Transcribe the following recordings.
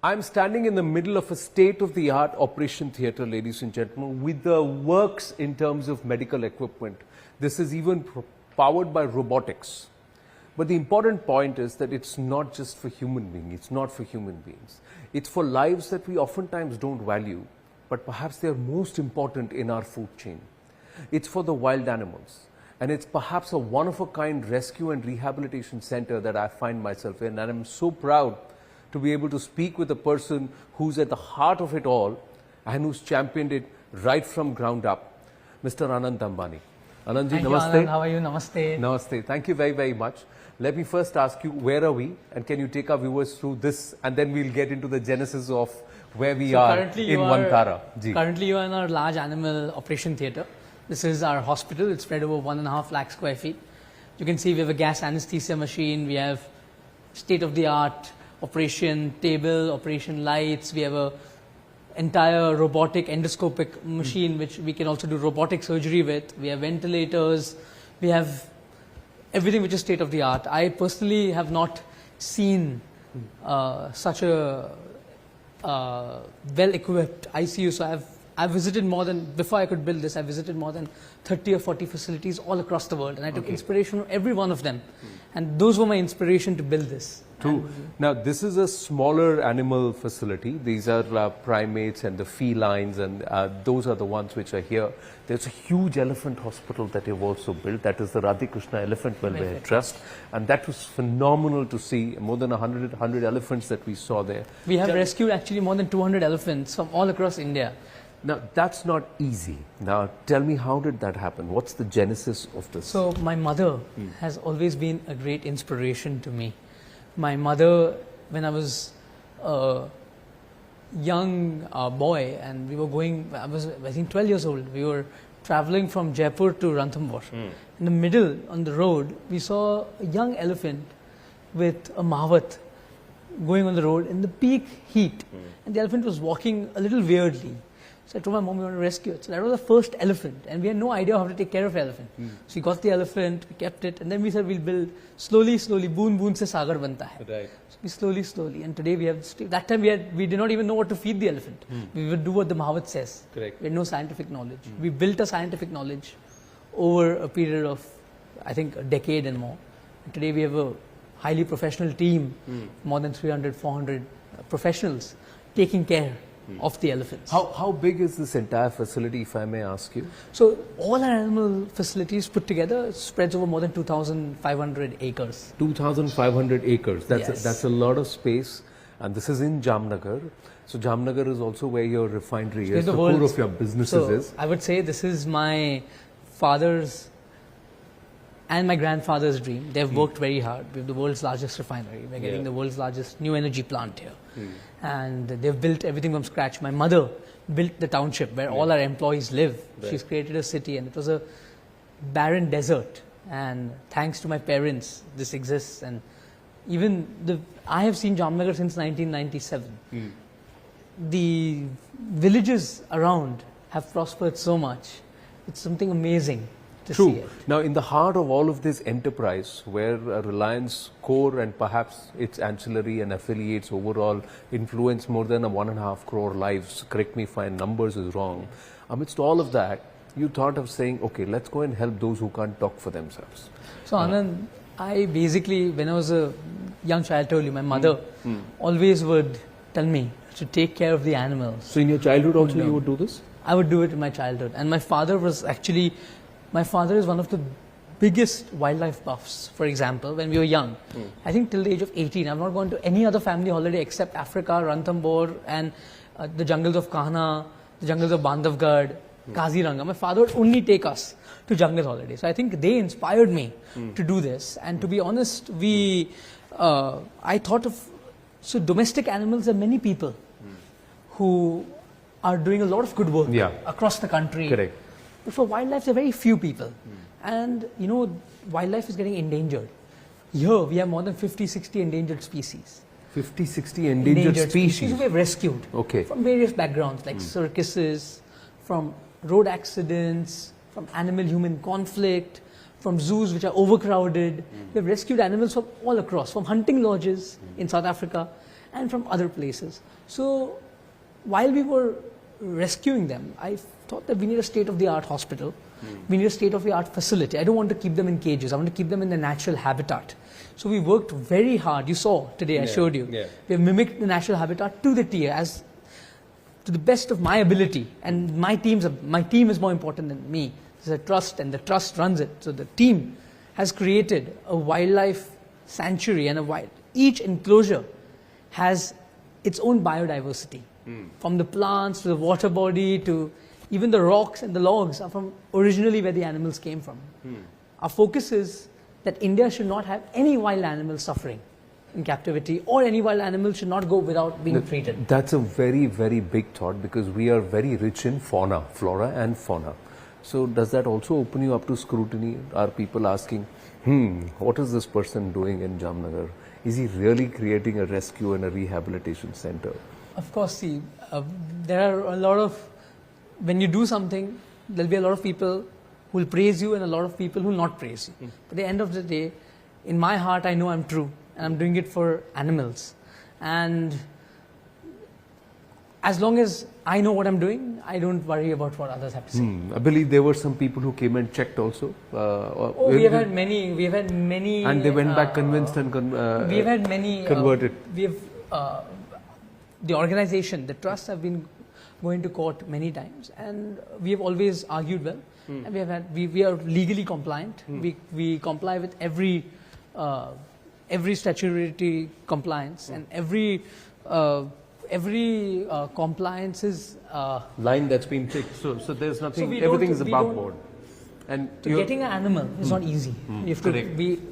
I'm standing in the middle of a state-of-the-art operation theatre, ladies and gentlemen, with the works in terms of medical equipment. This is even powered by robotics. But the important point is that it's not just for human beings. It's not for human beings. It's for lives that we oftentimes don't value, but perhaps they're most important in our food chain. It's for the wild animals. And it's perhaps a one-of-a-kind rescue and rehabilitation center that I find myself in. And I'm so proud to be able to speak with a person who's at the heart of it all and who's championed it right from ground up, Mr. Anant Ambani. Anantji, namaste. Anand, how are you? Namaste. Namaste. Thank you very, very much. Let me first ask you, where are we? And can you take our viewers through this? And then we'll get into the genesis of where we are in Vankara. Currently, you are in our large animal operation theatre. This is our hospital. It's spread over 1.5 lakh square feet. You can see we have a gas anesthesia machine. We have state-of-the-art operation table, operation lights. We have a entire robotic endoscopic machine which we can also do robotic surgery with. We have ventilators. We have everything which is state-of-the-art. I personally have not seen such a well-equipped ICU. So I've visited more than, before I could build this, I visited more than 30 or 40 facilities all across the world. And I took inspiration from every one of them. And those were my inspiration to build this. True. Now, this is a smaller animal facility. These are primates and the felines, and those are the ones which are here. There's a huge elephant hospital that you've also built. That is the Radhikrishna Elephant Welfare Trust. And that was phenomenal to see. More than 100 elephants that we saw there. We have rescued actually more than 200 elephants from all across India. Now, that's not easy. Now, tell me, how did that happen? What's the genesis of this? So, my mother has always been a great inspiration to me. My mother, when I was a young boy, and we were going, I was, I think, 12 years old, we were traveling from Jaipur to Ranthambore. In the middle, on the road, we saw a young elephant with a mavat going on the road in the peak heat. And the elephant was walking a little weirdly. So I told my mom we want to rescue it. So that was the first elephant, and we had no idea how to take care of the elephant. So we got the elephant, we kept it, and then we said we'll build slowly, boon boon se sagar banta hai. Right. So we slowly, and today we have, that time we did not even know what to feed the elephant. We would do what the Mahavat says. Correct. We had no scientific knowledge. We built a scientific knowledge over a period of, I think, a decade and more. And today we have a highly professional team, more than 300, 400 professionals taking care of the elephants. How big is this entire facility, if I may ask you? So all our animal facilities put together spreads over more than 2,500 acres. 2,500 acres. Yes. That's a lot of space, and this is in Jamnagar. So Jamnagar is also where your refinery is, the core of your businesses is. I would say this is my father's and my grandfather's dream. They've worked very hard. We have the world's largest refinery. We're getting the world's largest new energy plant here. And they've built everything from scratch. My mother built the township where all our employees live. She's created a city, and it was a barren desert. And thanks to my parents, this exists. And even I have seen Jamnagar since 1997. The villages around have prospered so much. It's something amazing. True. Now, in the heart of all of this enterprise, where Reliance core and perhaps its ancillary and affiliates overall influence more than 1.5 crore lives, correct me if my numbers is wrong, amidst all of that, you thought of saying, okay, let's go and help those who can't talk for themselves. So, Anand, I basically, when I was a young child, I told you, my mother always would tell me to take care of the animals. So, in your childhood also you would do this? I would do it in my childhood. And my father was actually... My father is one of the biggest wildlife buffs. For example, when we were young, I think till the age of 18, I've not gone to any other family holiday except Africa, Ranthambore, and the jungles of Kahana, the jungles of Bandhavgarh, Kaziranga. My father would only take us to jungle holidays. So I think they inspired me to do this. And to be honest, I thought of, so domestic animals, there are many people who are doing a lot of good work across the country. Correct. But for wildlife, there are very few people. And, you know, wildlife is getting endangered. Here, we have more than 50, 60 endangered species. 50, 60 endangered species? We have rescued from various backgrounds, like circuses, from road accidents, from animal-human conflict, from zoos which are overcrowded. We have rescued animals from all across, from hunting lodges in South Africa. and from other places. So while we were rescuing them, I thought that we need a state-of-the-art hospital. We need a state-of-the-art facility. I don't want to keep them in cages. I want to keep them in their natural habitat. So we worked very hard. You saw today, I showed you. Yeah. We have mimicked the natural habitat to the T, as to the best of my ability. And my team is more important than me. There's a trust, and the trust runs it. So the team has created a wildlife sanctuary, and each enclosure has its own biodiversity. From the plants to the water body to even the rocks and the logs are from originally where the animals came from. Our focus is that India should not have any wild animal suffering in captivity, or any wild animal should not go without being treated. That's a very, very big thought, because we are very rich in flora and fauna. So does that also open you up to scrutiny? Are people asking, what is this person doing in Jamnagar? Is he really creating a rescue and a rehabilitation center? Of course, see, there are a lot of, when you do something, there'll be a lot of people who will praise you and a lot of people who will not praise you. But at the end of the day, in my heart, I know I'm true, and I'm doing it for animals. And as long as I know what I'm doing, I don't worry about what others have to say. I believe there were some people who came and checked also. We have had many. And they went back convinced and we have had many converted. We have the organization, the trusts have been going to court many times, and we have always argued well. And we are legally compliant. We comply with every statutory compliance, and every compliance is line that's been ticked. So there's nothing. So everything is above board. And getting an animal is not easy. You have to.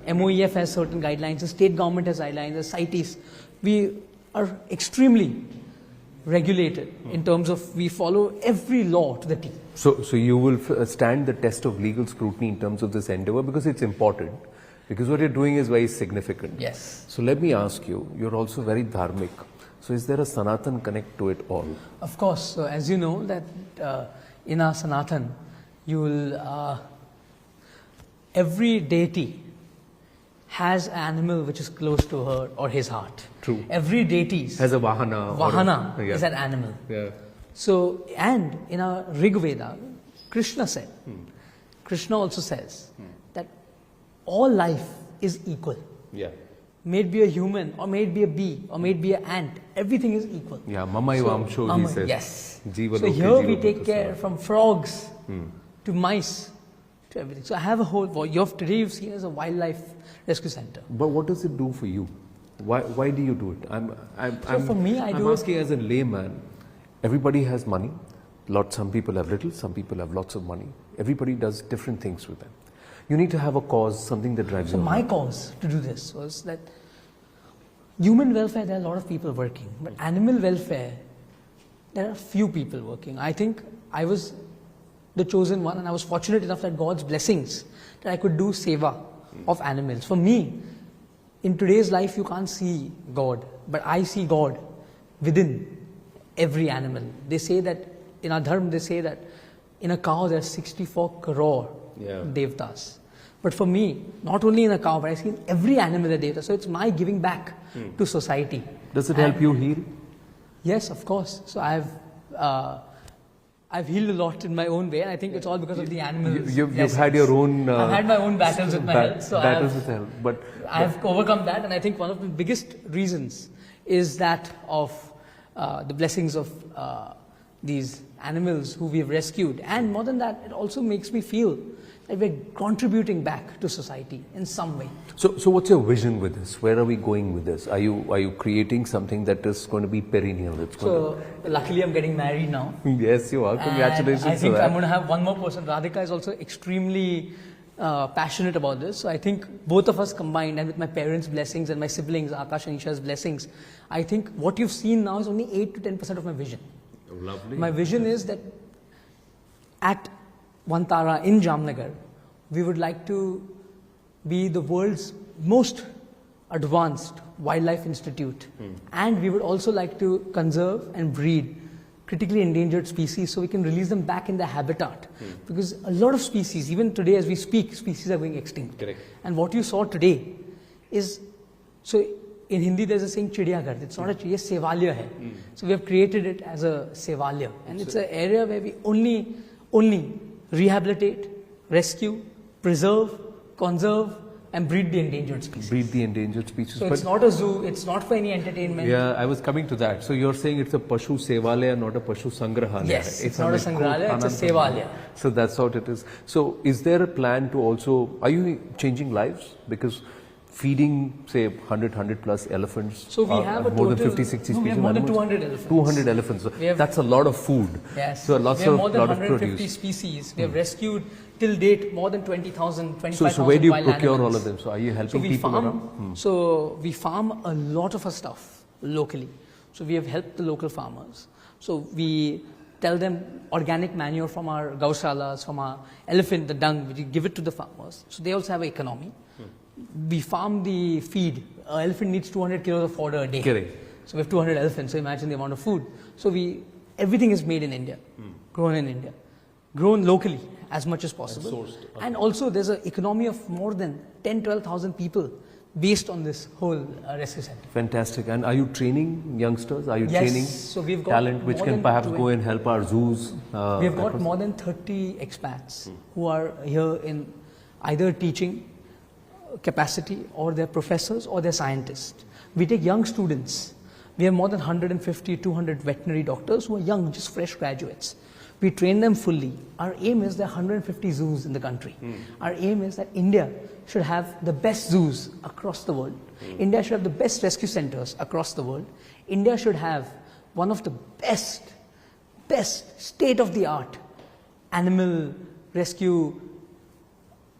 MOEF has certain guidelines. The state government has guidelines. The CITES. We are extremely regulated in terms of we follow every law to the T. So you will stand the test of legal scrutiny in terms of this endeavor, because it's important. Because what you're doing is very significant. Yes. So let me ask you, you're also very dharmic. So is there a Sanatan connect to it all? Of course. So as you know that in our Sanatan, you will, every deity has an animal which is close to her or his heart. True. Every deity has a Vahana. Vahana is an animal. Yeah. So, and in our Rig Veda, Krishna said, Krishna also says that all life is equal. Yeah. May it be a human, or may it be a bee, or may it be an ant, everything is equal. Yeah, Mamaivaamsho, he says. Yes. Jiva so here we take care from frogs to mice to everything. So I have a whole, today you've seen as a wildlife rescue center. But what does it do for you? Why do you do it? For me, I'm asking as a layman. Everybody has money. Some people have little, some people have lots of money. Everybody does different things with them. You need to have a cause, something that drives you. So my cause to do this was that human welfare, there are a lot of people working. But animal welfare, there are few people working. I think I was the chosen one, and I was fortunate enough that God's blessings that I could do seva of animals. For me, in today's life, you can't see God, but I see God within every animal. They say that, in our dharma, they say that in a cow there are 64 crore devtas. But for me, not only in a cow, but I see in every animal a devta. So it's my giving back to society. Does it help you heal? Yes, of course. So I've healed a lot in my own way, and I think it's all because of the animals. You've had your own... I've had my own battles with my health. So battles with health. But I have overcome that, and I think one of the biggest reasons is that of the blessings of these animals who we have rescued. And more than that, it also makes me feel that we're contributing back to society in some way. So what's your vision with this? Where are we going with this? Are you creating something that is going to be perennial? Luckily I'm getting married now. Yes, you are. Congratulations. And I think I'm going to have one more person. Radhika is also extremely passionate about this. So I think both of us combined, and with my parents' blessings and my siblings, Akash and Isha's blessings, I think what you've seen now is only 8 to 10% of my vision. Oh, lovely. My vision is that at Vantara in Jamnagar, we would like to be the world's most advanced wildlife institute. And we would also like to conserve and breed critically endangered species so we can release them back in their habitat. Because a lot of species, even today as we speak, species are going extinct. Correct. And what you saw today is, so in Hindi there's a saying Chidiyaghar. It's not a chidiya, Sevalya hai. So we have created it as a Sevalya. And it's an area where we only rehabilitate, rescue, preserve, conserve and breed the endangered species. Breed the endangered species. So it's not a zoo, it's not for any entertainment. Yeah, I was coming to that. So you're saying it's a Pashu Sevalaya, not a Pashu Sangrahalaya. Yes, it's not a Sangrahalaya, it's a Sevalaya. So that's what it is. So is there a plan to also, are you changing lives? Because feeding, say, 100 plus elephants. So we have a more total, than 50, 60 species. We have more than 200 elephants. 200 elephants. So that's a lot of food. Yes. So lots we have of, more than lot 150 of produce. species. We have rescued till date more than 20,000, 25,000 So where do you wild procure animals. all of them? So are you helping we people farm, around? So we farm a lot of our stuff locally. So we have helped the local farmers. So we tell them organic manure from our gaushalas, from our elephant, the dung, we give it to the farmers. So they also have an economy. We farm the feed. An elephant needs 200 kilos of fodder a day. Correct. So we have 200 elephants, so imagine the amount of food. So everything is made in India, grown in India, grown locally as much as possible. And also there's an economy of more than 12,000 people based on this whole rescue center. Fantastic. And are you training youngsters? Are you Yes. training So we've got talent which more can than perhaps go and help our zoos? We have got more than 30 expats who are here in either teaching capacity, or they're professors or they're scientists. We take young students. We have more than 150, 200 veterinary doctors who are young, just fresh graduates. We train them fully. Our aim is there are 150 zoos in the country. Our aim is that India should have the best zoos across the world. India should have the best rescue centers across the world. India should have one of the best state-of-the-art animal rescue,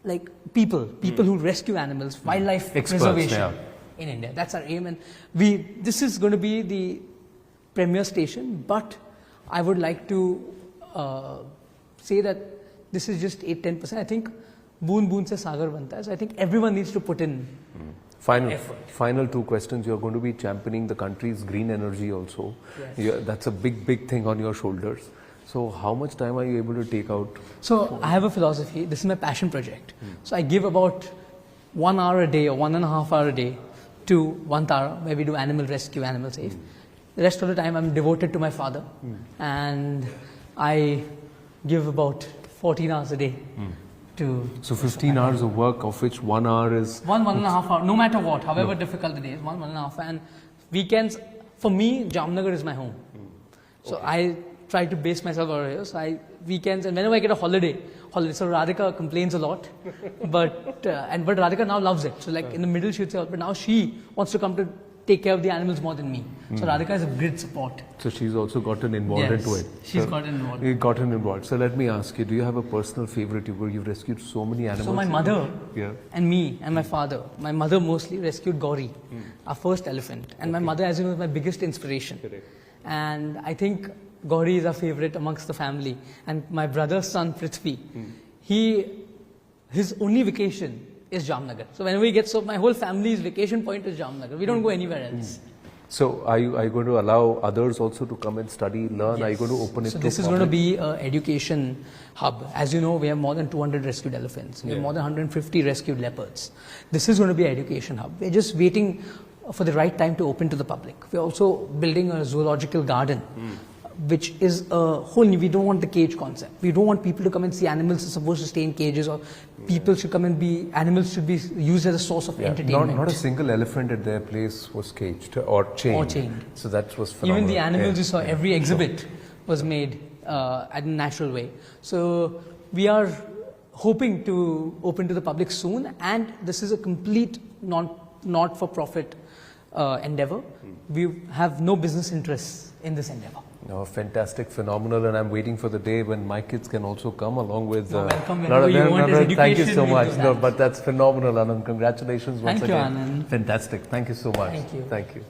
like people who rescue animals, wildlife Experts, preservation in India. That's our aim, and this is going to be the premier station. But I would like to say that this is just 8-10%. I think boon boon se sagar banta hai. So I think everyone needs to put in Final two questions. You're going to be championing the country's green energy also. Yes. That's a big thing on your shoulders. So how much time are you able to take out? So I have a philosophy. This is my passion project. So I give about 1 hour a day or 1.5 hours a day to 1 Tara, where we do animal rescue, animal safe. The rest of the time I'm devoted to my father, and I give about 14 hours a day to... So 15 hours of work, of which 1 hour is... 1.5 hours, no matter what, however difficult the day is, 1.5. And weekends, for me, Jamnagar is my home. So I try to base myself over here. So weekends, and whenever I get a holiday. So Radhika complains a lot, but Radhika now loves it. So like in the middle she would say, but now she wants to come to take care of the animals more than me. So Radhika is a great support. So she's also gotten involved into it. She's gotten involved. Gotten involved. So let me ask you, do you have a personal favorite? You've rescued so many animals. So my mother and me and my father. My mother mostly rescued Gauri, our first elephant. And my mother, as you know, is my biggest inspiration. Correct. And I think Gauri is our favorite amongst the family. And my brother's son, Prithvi, his only vacation is Jamnagar. So whenever he gets, so my whole family's vacation point is Jamnagar. We don't go anywhere else. So are you going to allow others also to come and study, learn? Yes. Are you going to open it so to this is public? going to be an education hub. As you know, we have more than 200 rescued elephants. We have more than 150 rescued leopards. This is going to be an education hub. We're just waiting for the right time to open to the public. We're also building a zoological garden, which is a whole new, we don't want the cage concept. We don't want people to come and see animals are supposed to stay in cages, or people should come and animals should be used as a source of entertainment. Not a single elephant at their place was caged or chained. So that was phenomenal. Even the animals you saw, every exhibit was made at a natural way. So we are hoping to open to the public soon, and this is a complete not-for-profit endeavor. We have no business interests in this endeavor. No, fantastic, phenomenal, and I'm waiting for the day when my kids can also come along with. Welcome whenever you want as education. Thank you so much. No, but that's phenomenal, Anand. Congratulations once again. Thank you, Anand. Fantastic. Thank you so much. Thank you. Thank you.